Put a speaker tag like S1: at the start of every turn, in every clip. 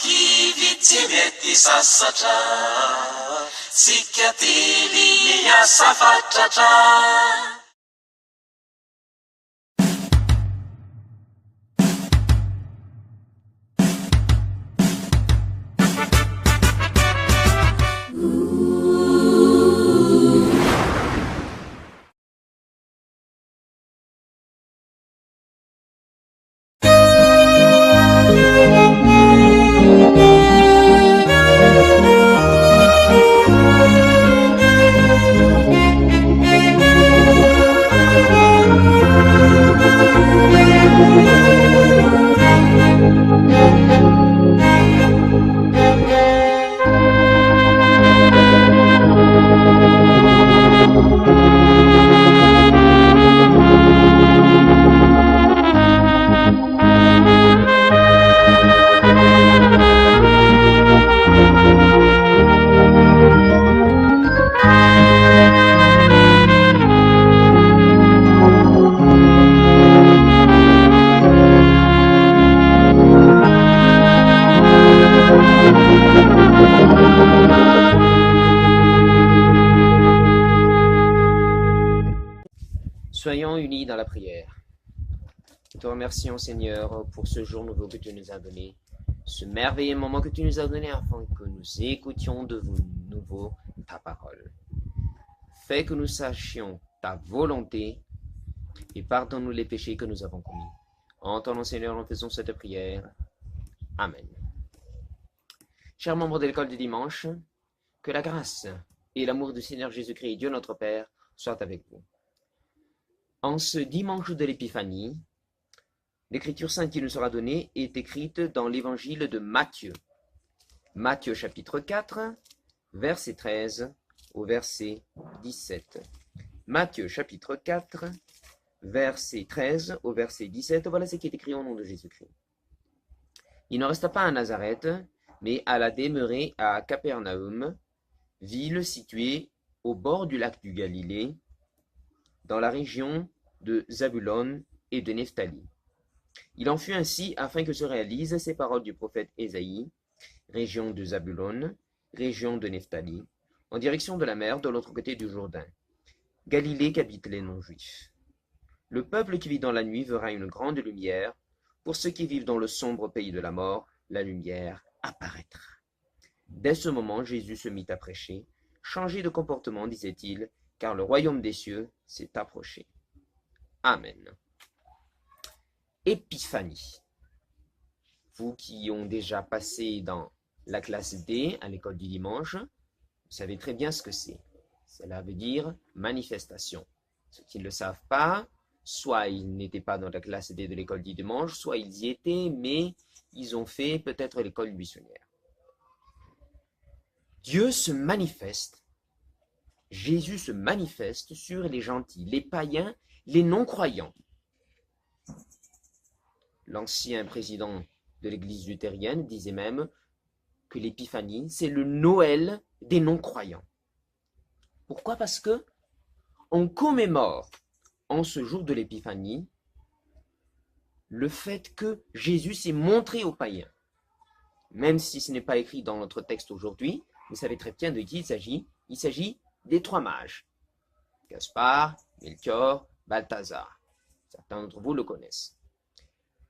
S1: Kivitsimety sasatra, sikatily miasa fatratra.
S2: Soyons unis dans la prière. Nous te remercions, Seigneur, pour ce jour nouveau que tu nous as donné, ce merveilleux moment que tu nous as donné afin que nous écoutions de nouveau ta parole. Fais que nous sachions ta volonté et pardonne-nous les péchés que nous avons commis. En ton nom, Seigneur, nous faisons cette prière. Amen. Chers membres de l'école du dimanche, que la grâce et l'amour du Seigneur Jésus-Christ, Dieu notre Père, soient avec vous. En ce dimanche de l'Épiphanie, l'écriture sainte qui nous sera donnée est écrite dans l'évangile de Matthieu. Matthieu chapitre 4, verset 13 au verset 17. Matthieu chapitre 4, verset 13 au verset 17, voilà ce qui est écrit au nom de Jésus-Christ. Il ne resta pas à Nazareth, mais alla demeurer à Capernaum, ville située au bord du lac du Galilée, dans la région de Zabulon et de Nephtali. Il en fut ainsi afin que se réalisent ces paroles du prophète Ésaïe, région de Zabulon, région de Nephtali, en direction de la mer de l'autre côté du Jourdain, Galilée qu'habitent les non-juifs. Le peuple qui vit dans la nuit verra une grande lumière, pour ceux qui vivent dans le sombre pays de la mort, la lumière apparaîtra. Dès ce moment, Jésus se mit à prêcher, changé de comportement, disait-il, car le royaume des cieux s'est approché. Amen. Épiphanie. Vous qui ont déjà passé dans la classe D à l'école du dimanche, vous savez très bien ce que c'est. Cela veut dire manifestation. Ceux qui ne le savent pas, soit ils n'étaient pas dans la classe D de l'école du dimanche, soit ils y étaient, mais ils ont fait peut-être l'école buissonnière. Dieu se manifeste. Jésus se manifeste sur les gentils, les païens, les non-croyants. L'ancien président de l'église luthérienne disait même que l'épiphanie, c'est le Noël des non-croyants. Pourquoi? Parce que on commémore en ce jour de l'épiphanie le fait que Jésus s'est montré aux païens. Même si ce n'est pas écrit dans notre texte aujourd'hui, vous savez très bien de qui il s'agit. Il s'agit des trois mages, Gaspard, Melchior, Balthazar. Certains d'entre vous le connaissent.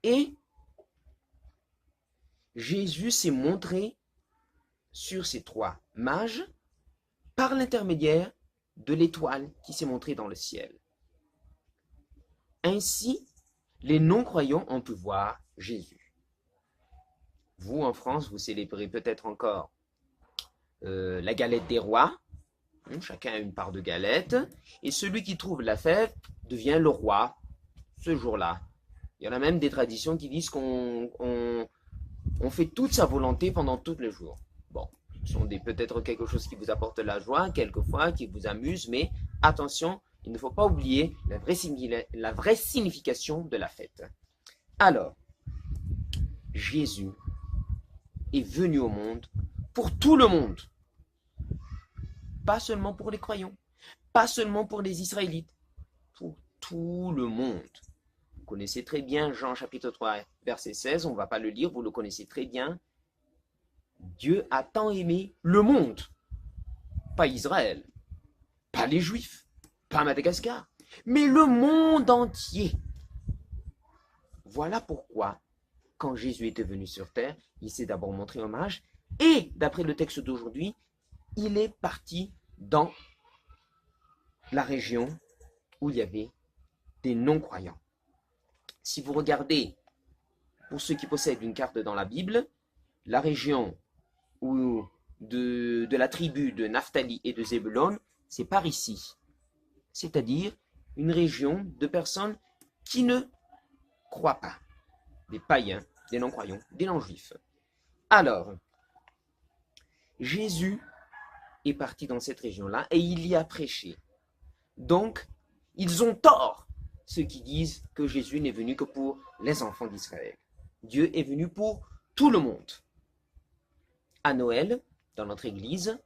S2: Et Jésus s'est montré sur ces trois mages par l'intermédiaire de l'étoile qui s'est montrée dans le ciel. Ainsi, les non-croyants ont pu voir Jésus. Vous, en France, vous célébrez peut-être encore la galette des rois. Chacun a une part de galette. Et celui qui trouve la fève devient le roi ce jour-là. Il y en a même des traditions qui disent qu'on fait toute sa volonté pendant tout le jour. Bon, ce sont peut-être quelque chose qui vous apporte la joie, quelquefois, qui vous amuse, mais attention, il ne faut pas oublier la vraie signification de la fête. Alors, Jésus est venu au monde pour tout le monde. Pas seulement pour les croyants, pas seulement pour les Israélites, pour tout le monde. Vous connaissez très bien Jean chapitre 3, verset 16, on ne va pas le lire, vous le connaissez très bien. Dieu a tant aimé le monde, pas Israël, pas les Juifs, pas Madagascar, mais le monde entier. Voilà pourquoi, quand Jésus était venu sur terre, il s'est d'abord montré hommage et, d'après le texte d'aujourd'hui, il est parti dans la région où il y avait des non-croyants. Si vous regardez, pour ceux qui possèdent une carte dans la Bible, la région de la tribu de Naphtali et de Zébulon, c'est par ici. C'est-à-dire une région de personnes qui ne croient pas. Des païens, des non-croyants, des non-juifs. Alors, Jésus est parti dans cette région-là et il y a prêché. Donc, ils ont tort, ceux qui disent que Jésus n'est venu que pour les enfants d'Israël. Dieu est venu pour tout le monde. À Noël, dans notre église,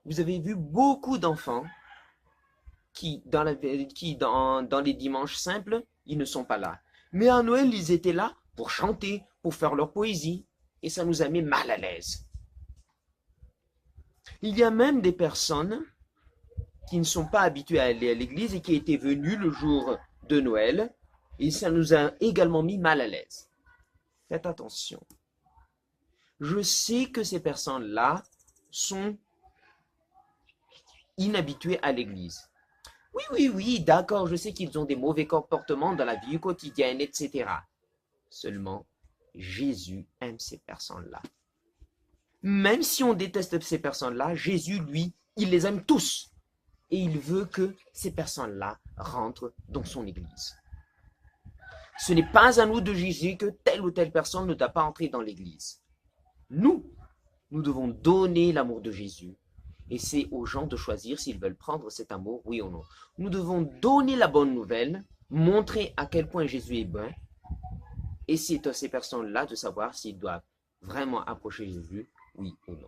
S2: vous avez vu beaucoup d'enfants qui, dans les dimanches simples, ils ne sont pas là. Mais à Noël, ils étaient là pour chanter, pour faire leur poésie, et ça nous a mis mal à l'aise. Il y a même des personnes qui ne sont pas habituées à aller à l'église et qui étaient venues le jour de Noël, et ça nous a également mis mal à l'aise. Faites attention. Je sais que ces personnes-là sont inhabituées à l'église. Oui, d'accord, je sais qu'ils ont des mauvais comportements dans la vie quotidienne, etc. Seulement, Jésus aime ces personnes-là. Même si on déteste ces personnes-là, Jésus, lui, il les aime tous. Et il veut que ces personnes-là rentrent dans son église. Ce n'est pas à nous de juger que telle ou telle personne ne doit pas entrer dans l'église. Nous devons donner l'amour de Jésus. Et c'est aux gens de choisir s'ils veulent prendre cet amour, oui ou non. Nous devons donner la bonne nouvelle, montrer à quel point Jésus est bon. Et c'est à ces personnes-là de savoir s'ils doivent vraiment approcher Jésus, oui ou non.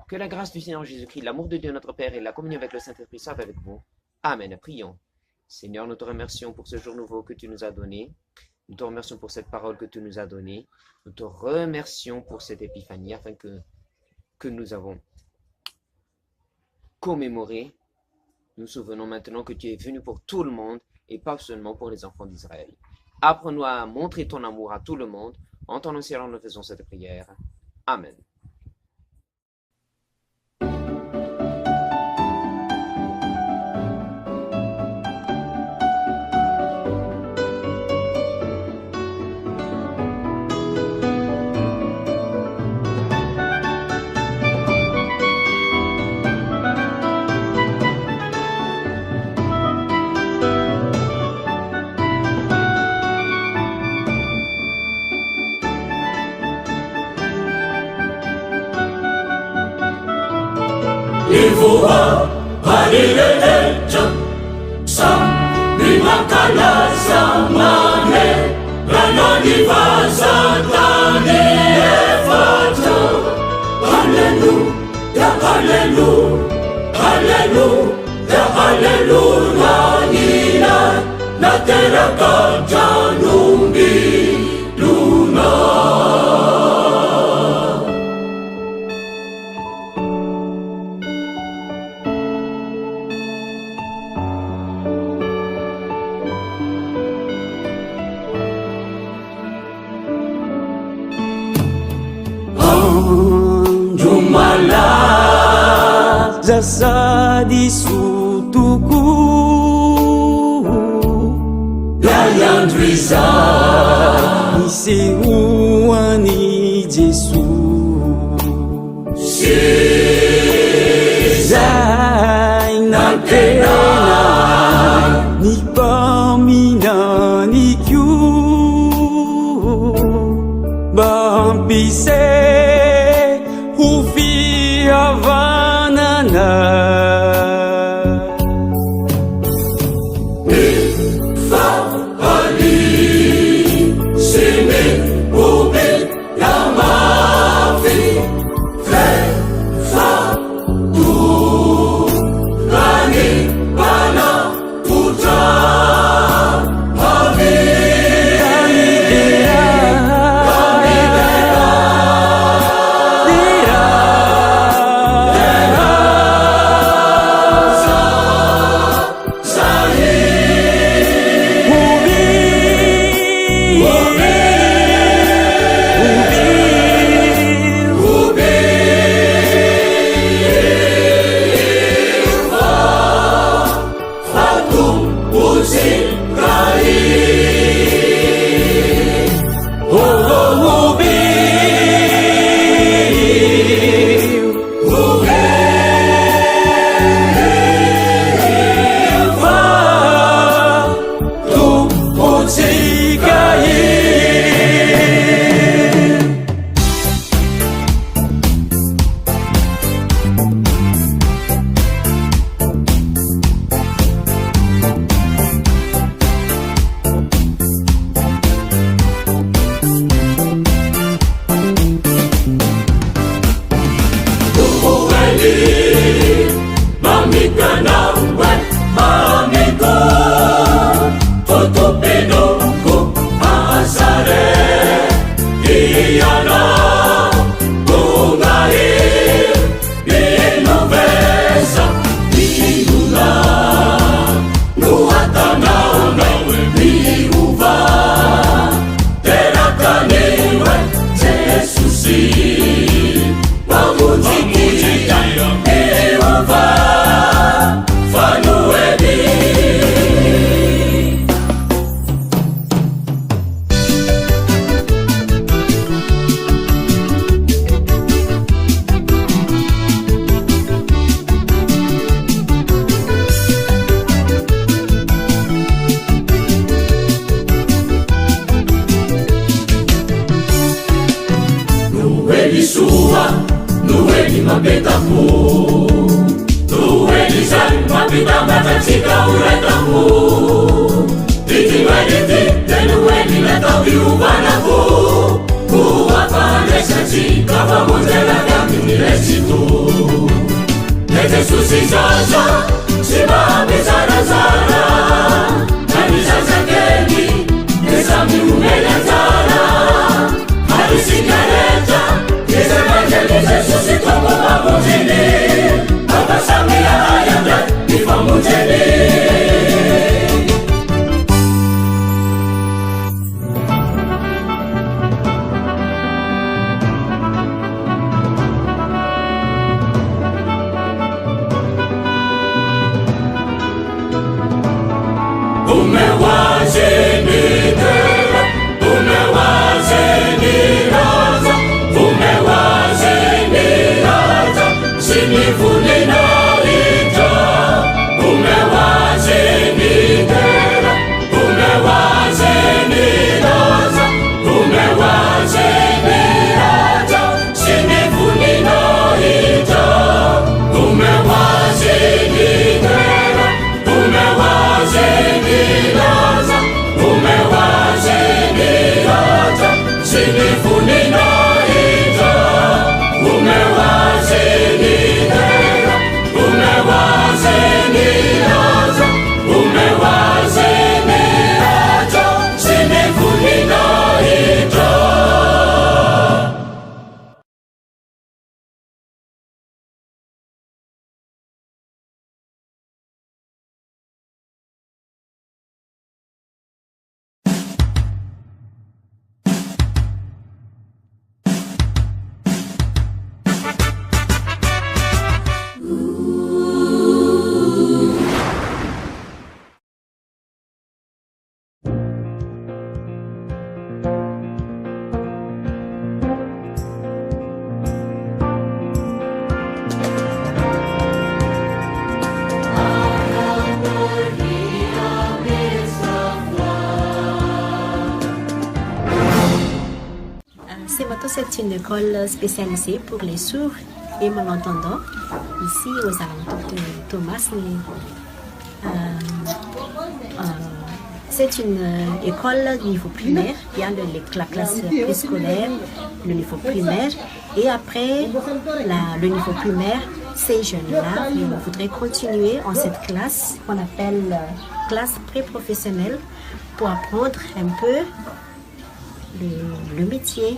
S2: Que la grâce du Seigneur Jésus-Christ, l'amour de Dieu notre Père et la communion avec le Saint-Esprit soient avec vous. Amen. Prions. Seigneur, nous te remercions pour ce jour nouveau que tu nous as donné. Nous te remercions pour cette parole que tu nous as donnée. Nous te remercions pour cette épiphanie afin que nous avons commémoré. Nous souvenons maintenant que tu es venu pour tout le monde et pas seulement pour les enfants d'Israël. Apprends-nous à montrer ton amour à tout le monde. En ton nom, Seigneur, nous faisons cette prière. Amen.
S1: Ivuwa halileleja Saminakala zamane Rananivaza dani efata Hallelujah, hallelujah, hallelujah, hallelujah Nina la terra janumbi luna
S3: Zasa di sutuku
S1: Yayandriza
S3: Nisi uani Jesu Zai na tena Ni pamina ni kyu Bampise Hufi avanana
S1: soa noheny mampetamo noheny zany mampitambatratsika horatamo itimality de noheny natao hiovanako ho afandraisatsika famonjelaka amin'ny raitsito ne jesosy zaza sy mampizarazara na nizazakely de samy homeny anjara ary sikareta izamandreny jesosy tombo mamonjeny ampasamy ahayandra mifamonjeny
S4: C'est une école spécialisée pour les sourds et malentendants, ici aux alentours de Thomas. C'est une école du niveau primaire. Il y a la classe préscolaire, le niveau primaire, et après le niveau primaire, ces jeunes-là, ils voudraient continuer en cette classe qu'on appelle classe pré-professionnelle pour apprendre un peu le métier.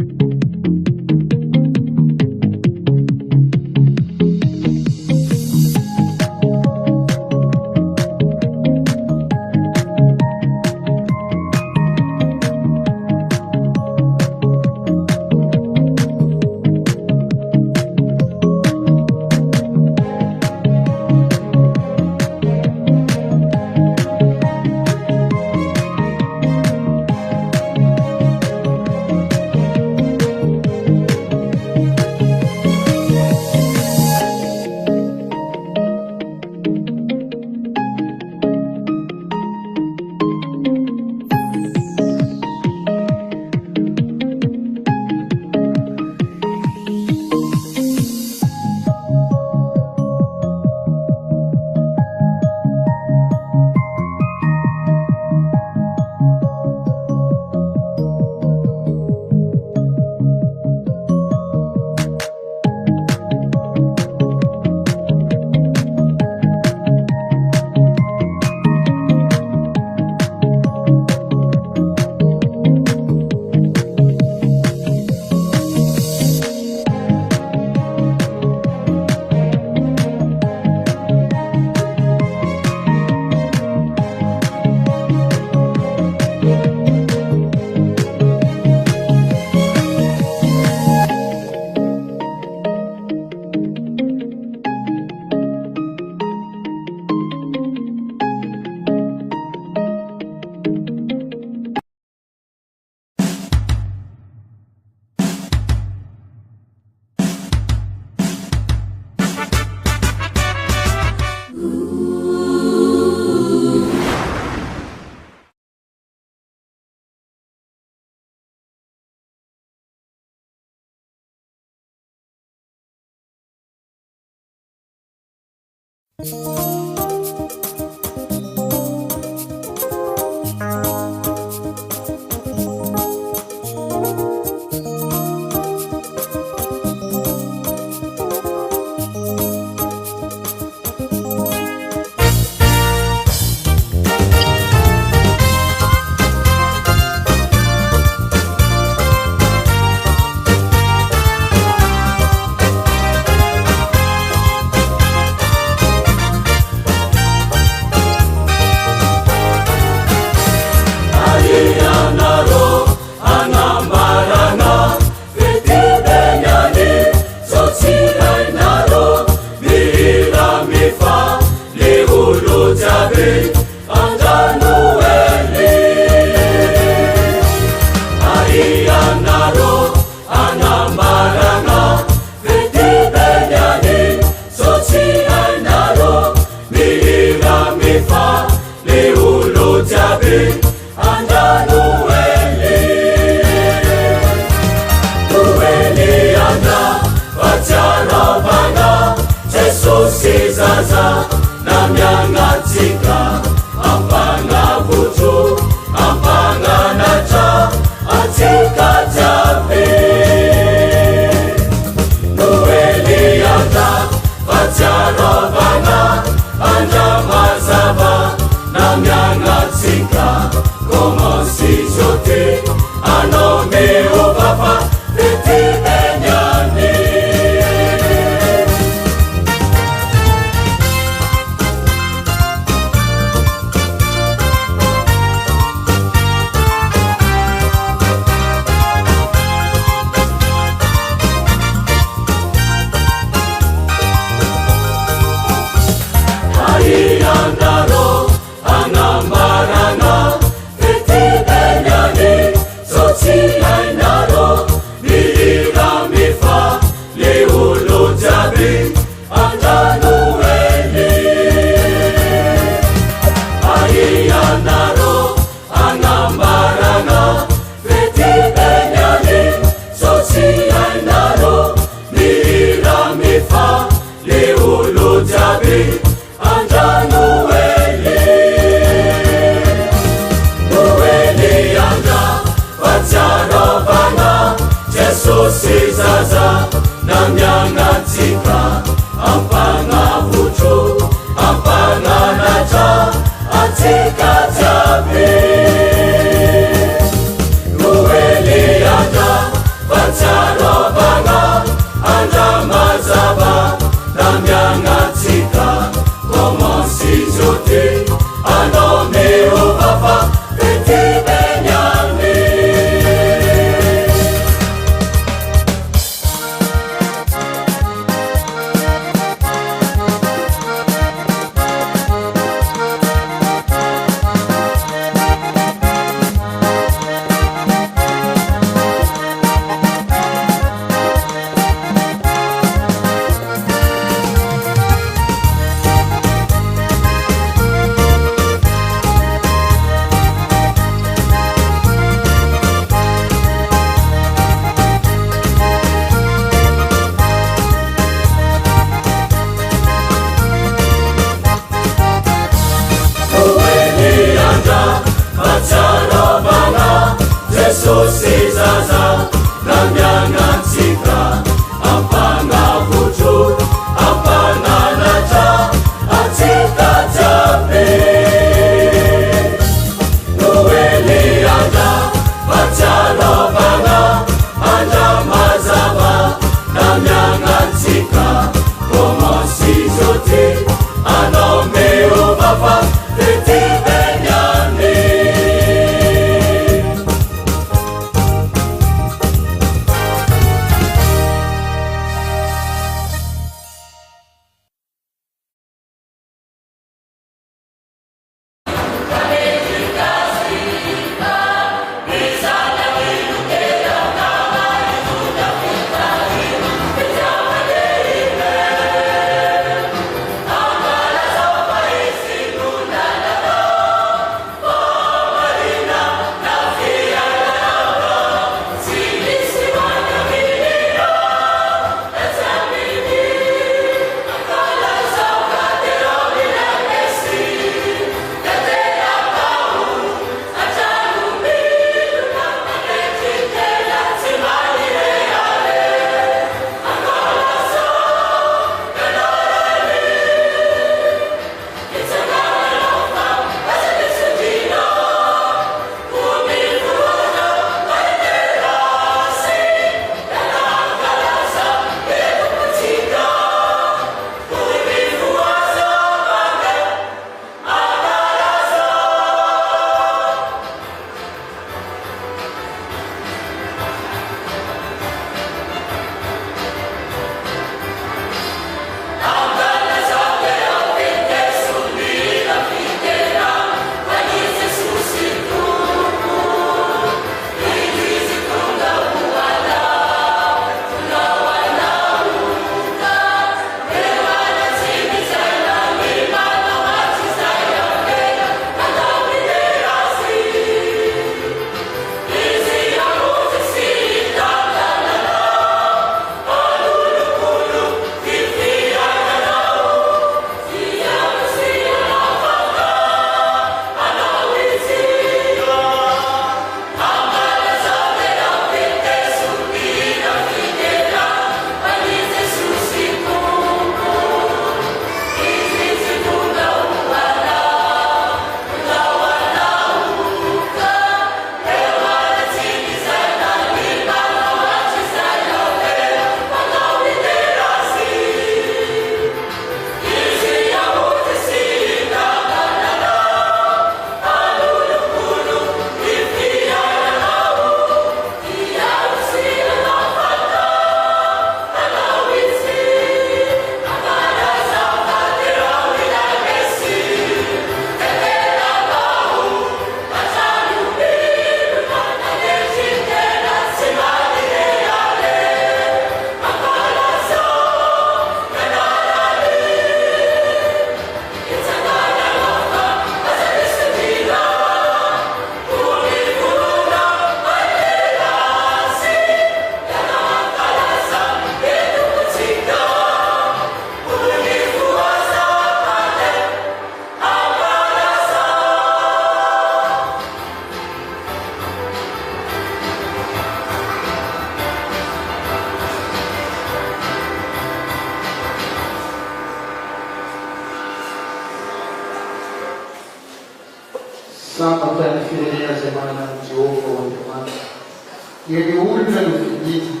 S5: Ieri ultimo di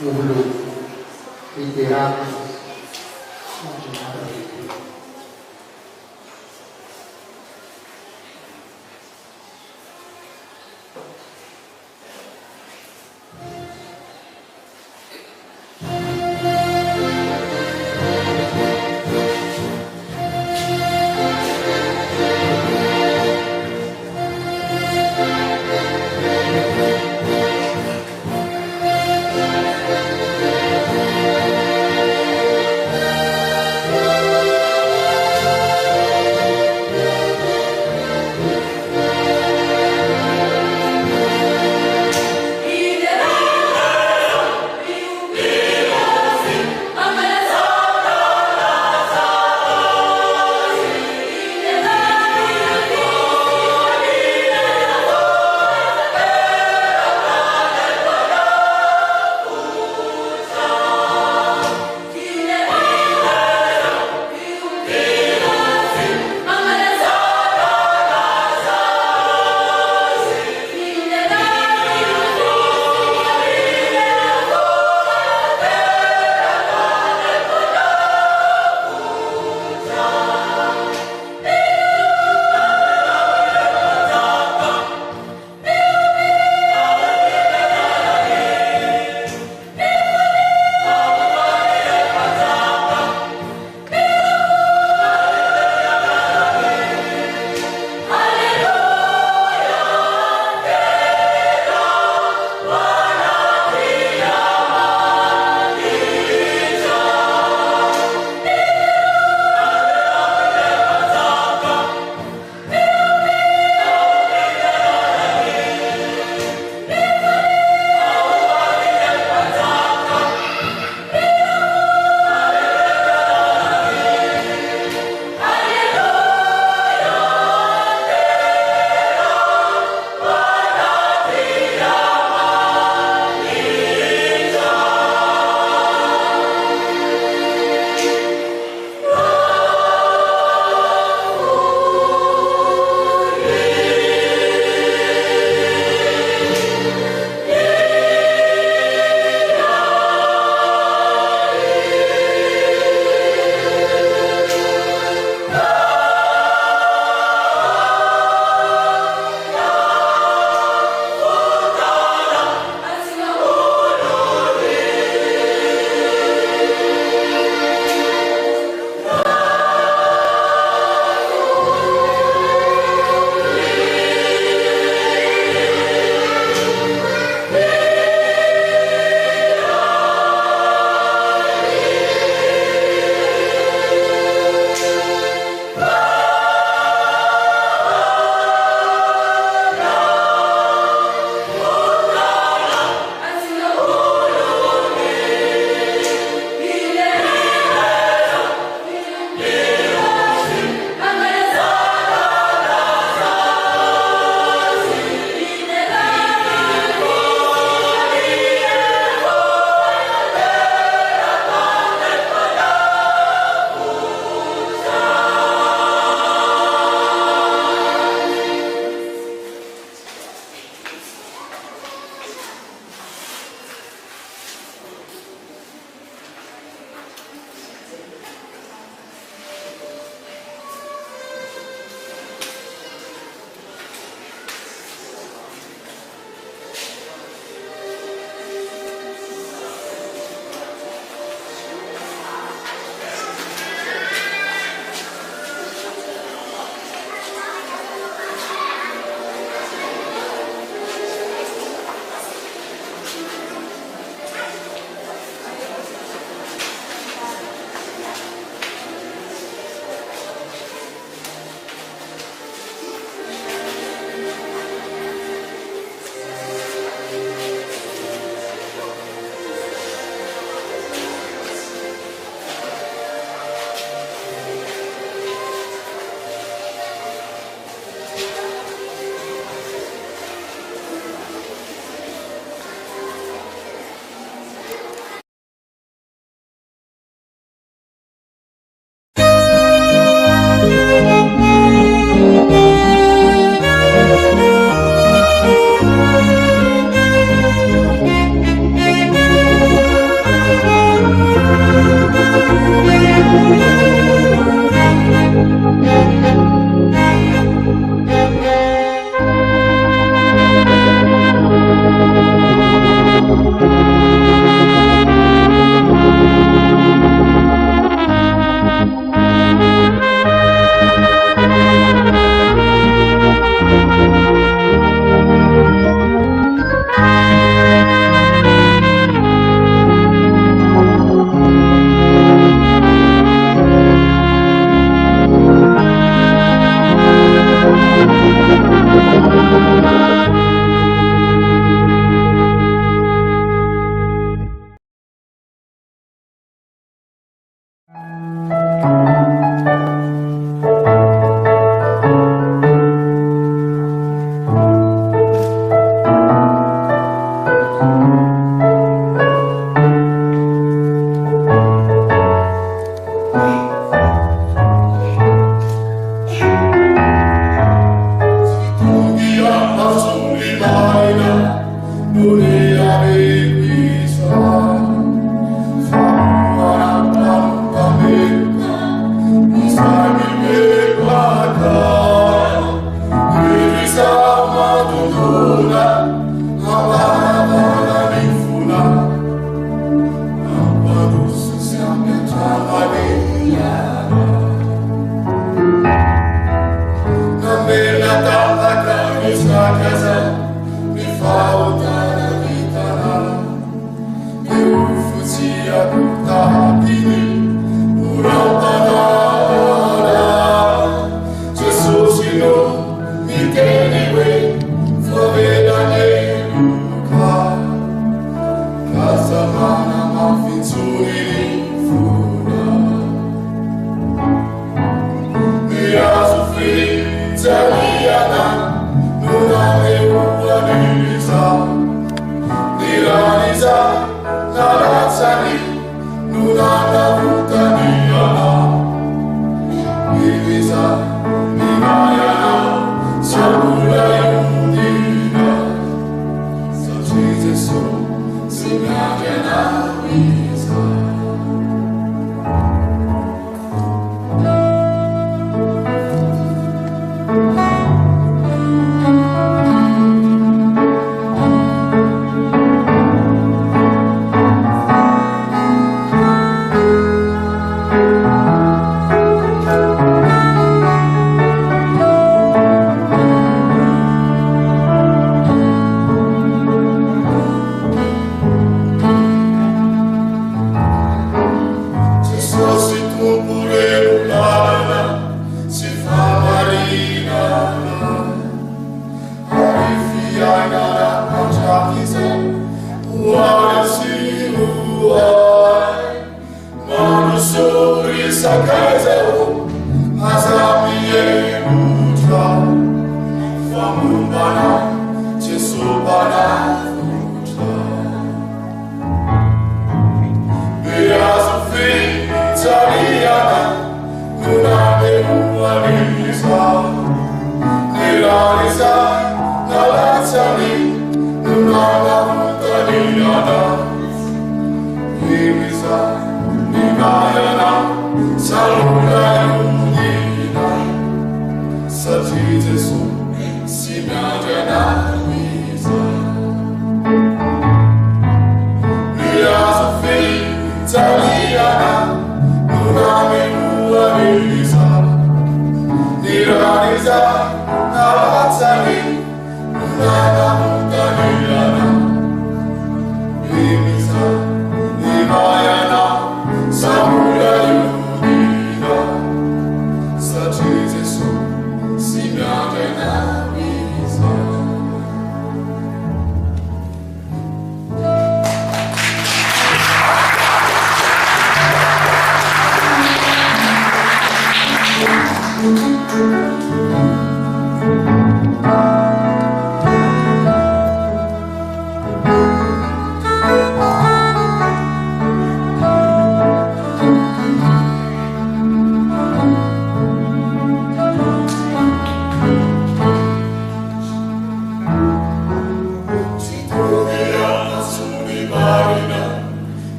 S5: Ulu, ritirato.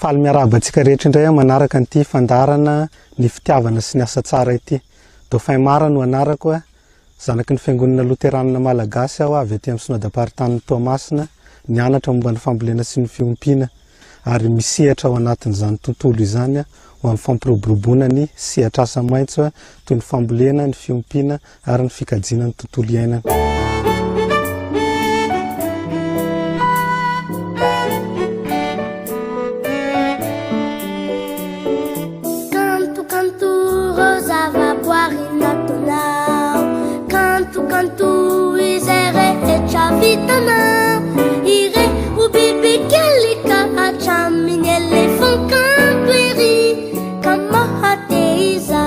S5: faly miarabantsika rehetra indray manaraka nyity fandarana ny fitiavana sy ny asa tsara ity. Dauphin Mara no anarako a, zanaky ny fiangonana loteranina malagasy aho avy aty amin'ny synodam-paritany Toamasina, nianatra momba ny fambolena sy ny fiompiana ary misehatra ao anatin'izany tontolo izany ho amin'ny fampiroboroboana ny sehatra asa maitso toy ny fambolena, ny fiompiana ary ny fikajiana ny tontolo iainana.
S6: Vitana ire o bibi kelika achamini elefant camperi kama hateiza.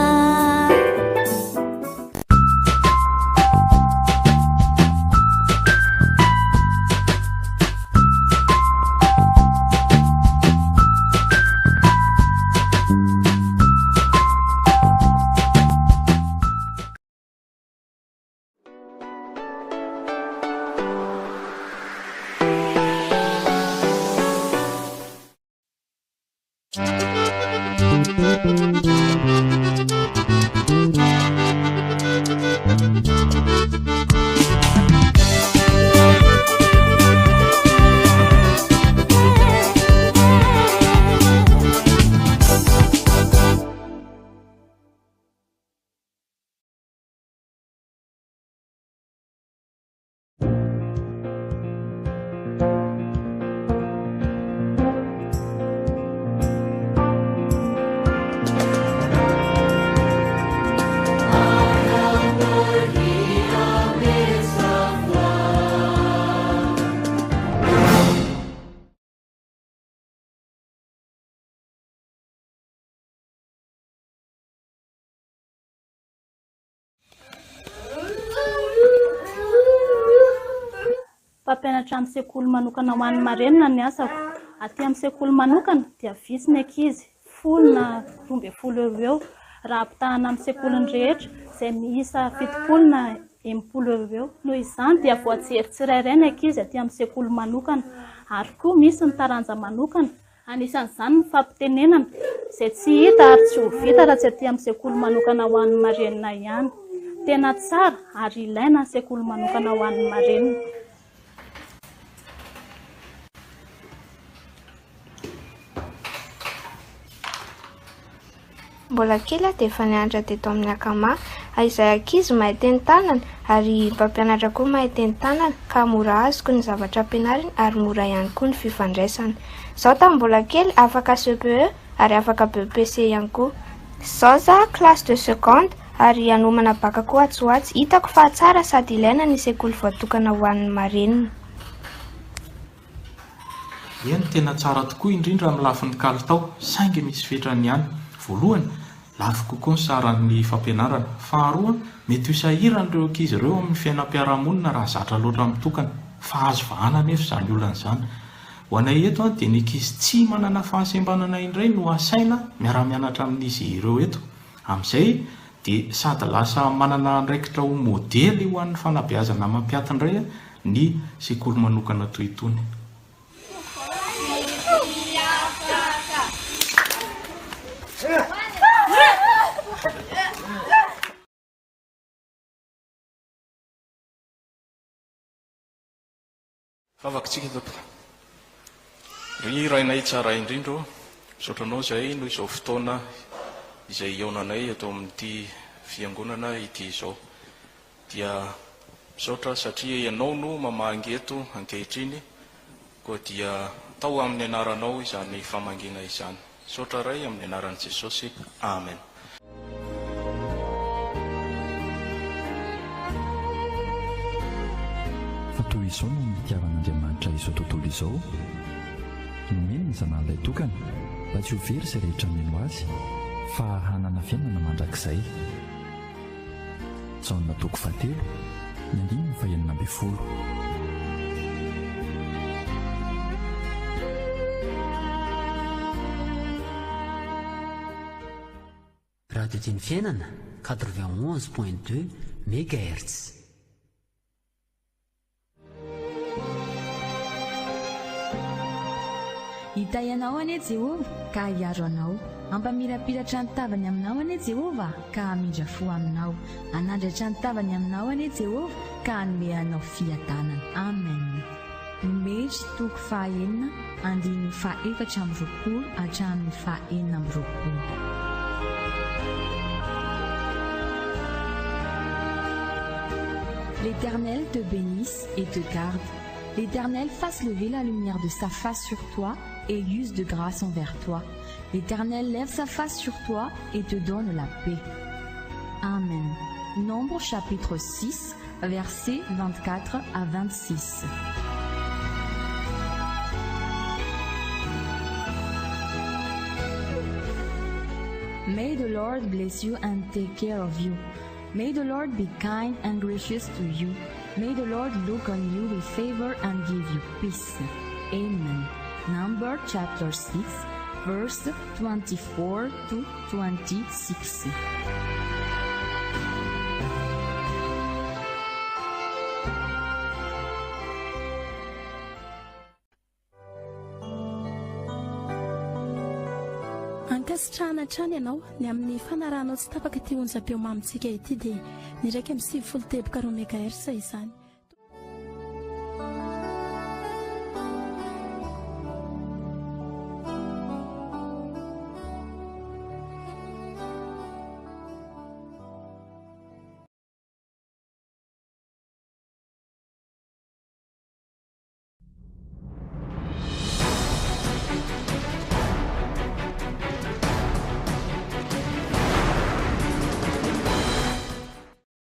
S7: Mpampianatra amin'ny sekoly manokana ho an'ny marenina ny asako. Aty amin'ny sekoly manokana dia vitsy ny ankizy, 10 na 12 eo. Raha ampitahana amin'ny sekoliny rehetra izay miisa 70 na 80 eo. Noho izany dia voajery tsirairay ny ankizy aty amin'ny sekoly manokana ary koa misy ny taranja manokana. Anisan'izany ny fampitenenana izay tsy hita ary tsy ho vita raha tsy aty amin'ny sekoly manokana ho an'ny marenina ihany. Tena tsara ary ilaina ny sekoly manokana ho an'ny marenina.
S8: Mbola kely dia efa nianatra teto amin'ny akama, izay ankizy mahay teny tanana ary mpampianatra koa mahay teny tanana ka mora azoko ny zavatra ampianarina ary mora ihany koa ny fifandraisana. Zaho tamin'ny mbola kely afaka CPE ary afaka BEPC ihany koa. Zaho za classe de seconde ary hanomana baka koa atsoatsy. Hitako fa tsara sady ilaina ny sekoly voatokana ho an'ny marenina.
S9: Eny tena tsara tokoa indrindra amin'ny lafin'ny kalitao, saingy misy fetrany ihany. Voalohany, lafo kokoa ny saran'ny fampianarana. Faharoa, mety ho sahiran'ireo ankizy ireo amin'ny fiainam-piarahamonina raha zatra loatra mitokana. Fa azo vahana nefa izany olana izany. Ho anay eto dia ny ankizy tsy manana fahasembanana indray no asaina miara-mianatra amin'izy ireo eto. Amin'izay dia sady lasa manana andraikitra ho modely ho an'ny fanabeazana mampiaty indray ny sekoly manokana toy itony.
S10: Favakontsika tompoko. Ry rainay tsara indrindro, misaotranao izay noho izao fotoana izay iaonanay atao amin'ity fiangonana ity izao. Dia misaotra satria ianao no mamangy eto ankehitriny, koa dia tao amin'ny anaranao izany famangina izany. Misaotra ray amin'ny anaran'i Jesosy. Amen.
S11: Toy izao no mitiavan'Andriamanitra izao tontolo izao. Nomeny ny zanan'ilay tokana mba tsy ho very izay rehetra mino azy fa hanana fiainana mandrakizay. Jaona 7, ny 9:40.
S12: Radio Tiany Fiainana 91.2 MHz.
S13: hita ianao anie Jehova ka hiaro anao, ampamirapiratra ny tavany aminao anie Jehova ka hamindra fo aminao, anandratra ny tavany aminao anie Jehova ka hanome anao fiadanana. Amen. Mety toko 9 andiny 14 hatramin'ny 14. L'Éternel te bénisse et te garde. L'Éternel fasse lever la lumière de sa face sur toi et use de grâce envers toi. L'Éternel lève sa face sur toi et te donne la paix. Amen. Nombre chapitre 6, versets 24 à 26. May the Lord bless you and take care of you. May the Lord be kind and gracious to you. May the Lord look on you with favor and give you peace. Amen. Number chapter 6, verse 24 to 26.
S14: Ankasitrahana trany ianao ny amin'ny fanarahanao tsy tapaka ty onjam-peo mamintsika ity dia ny raika amin'ny 70 teboka 10 MHz izany.